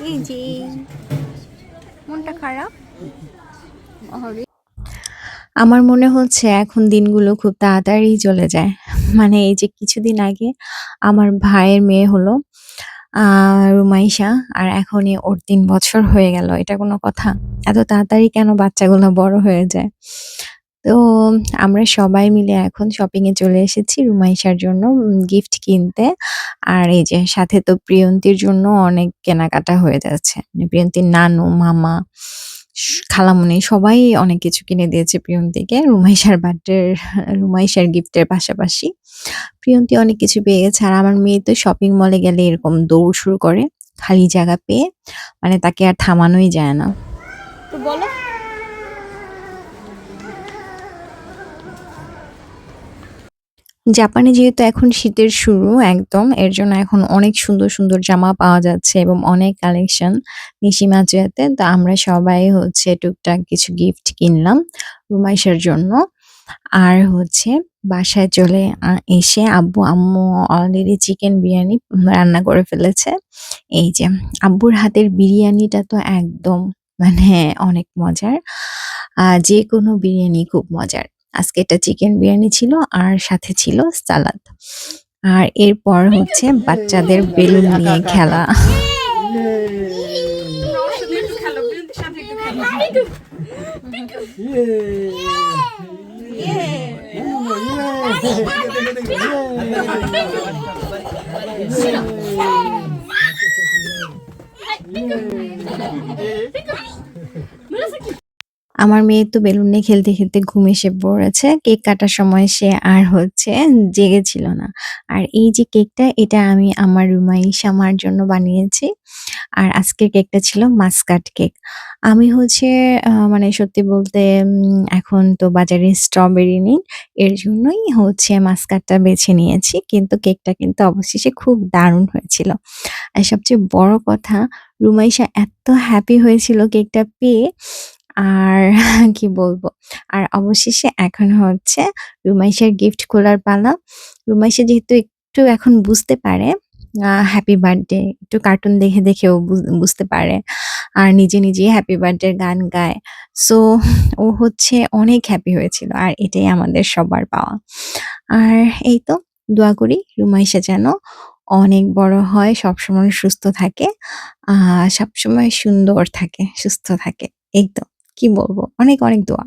এই যে মনটা খারাপ। আমার মনে হচ্ছে এখন দিনগুলো খুব তাড়াতাড়ি চলে যায়। মানে এই যে কিছুদিন আগে আমার ভাইয়ের মেয়ে হলো আ রুমাইশা। আর এখনই ওর ৩ বছর হয়ে গেল। এটা কোনো কথা? এত তাড়াতাড়ি কেন বাচ্চাগুলো বড় হয়ে যায়? তো আমরা সবাই মিলে এখন শপিং এ চলে এসেছি রুমাইশার জন্য গিফট কিনতে। আর এই যে সাথে তো প্রিয়ন্তীর জন্য অনেক কেনাকাটা হয়ে যাচ্ছে। মানে প্রিয়ন্তীর নানু, মামা, খালামণি সবাই অনেক কিছু কিনে দিয়েছে প্রিয়ন্তীকে। রুমাইশার গিফটের পাশাপাশি। প্রিয়ন্তী অনেক কিছু পেয়ে গেছে। আর আমার মেয়ে তো শপিং মলে গেলে এরকম দৌড় শুরু করে। খালি জায়গা পেয়ে মানে তাকে আর থামানোই যায় না। তো বলো। জাপানে যেহেতু এখন শীতের শুরু একদম, এর জন্য এখন অনেক সুন্দর, সুন্দর জামা পাওয়া যাচ্ছে এবং অনেক কালেকশন নিশি মাচুয়াতে। তো আমরা সবাই হচ্ছে টুকটাক কিছু গিফট কিনলাম রুমাইশার জন্য। আর হচ্ছে বাসায় চলে এসে আম্মু অলরেডি চিকেন বিরিয়ানি রান্না করে ফেলেছে। এই যে আব্বুর হাতের বিরিয়ানিটা তো একদম মানে অনেক মজার। যেকোনো বিরিয়ানি খুব মজার। আজকে এটা চিকেন বিরিয়ানি ছিল আর সাথে ছিল সালাদ। আর এরপর হচ্ছে বাচ্চাদের বেলুন নিয়ে খেলা। আমার মেয়ে তো বেলুন নিয়ে খেলতে, খেলতে ঘুম এসে পড়েছে। কেক কাটার সময় সে আর হচ্ছে জেগেছিল না। আর এই যে কেকটা এটা আমি আমার রুমাইশা মার জন্য বানিয়েছি। আর আজকের কেকটা ছিল মাস্কাট কেক। আমি হচ্ছে মানে সত্যি বলতে এখন তো বাজারে স্ট্রবেরি নেই। এর জন্যই হচ্ছে মাস্কাটটা বেছে নিয়েছি। কিন্তু কেকটা কিন্তু অবশেষে খুব দারুণ হয়েছিল। আর সবচেয়ে বড় কথা রুমাইশা এত হ্যাপি হয়েছিল কেকটা পেয়ে। আর কি বলবো? আর অবশেষে এখন হচ্ছে রুমাইশার গিফট খোলার পালা। রুমাইশা যেহেতু একটু এখন বুঝতে পারে হ্যাপি বার্থডে একটু কার্টুন দেখে, দেখেও বুঝতে পারে। আর নিজে, নিজেই হ্যাপি বার্থডে গান গায়। সো ও হচ্ছে অনেক হ্যাপি হয়েছিল। আর এটাই আমাদের সবার পাওয়া। আর এই তো দোয়া করি রুমাইশা যেন অনেক বড় হয়, সবসময় সুস্থ থাকে। আ সবসময় সুন্দর থাকে, সুস্থ থাকে। এই তো কি বলবো? অনেক, অনেক দোয়া।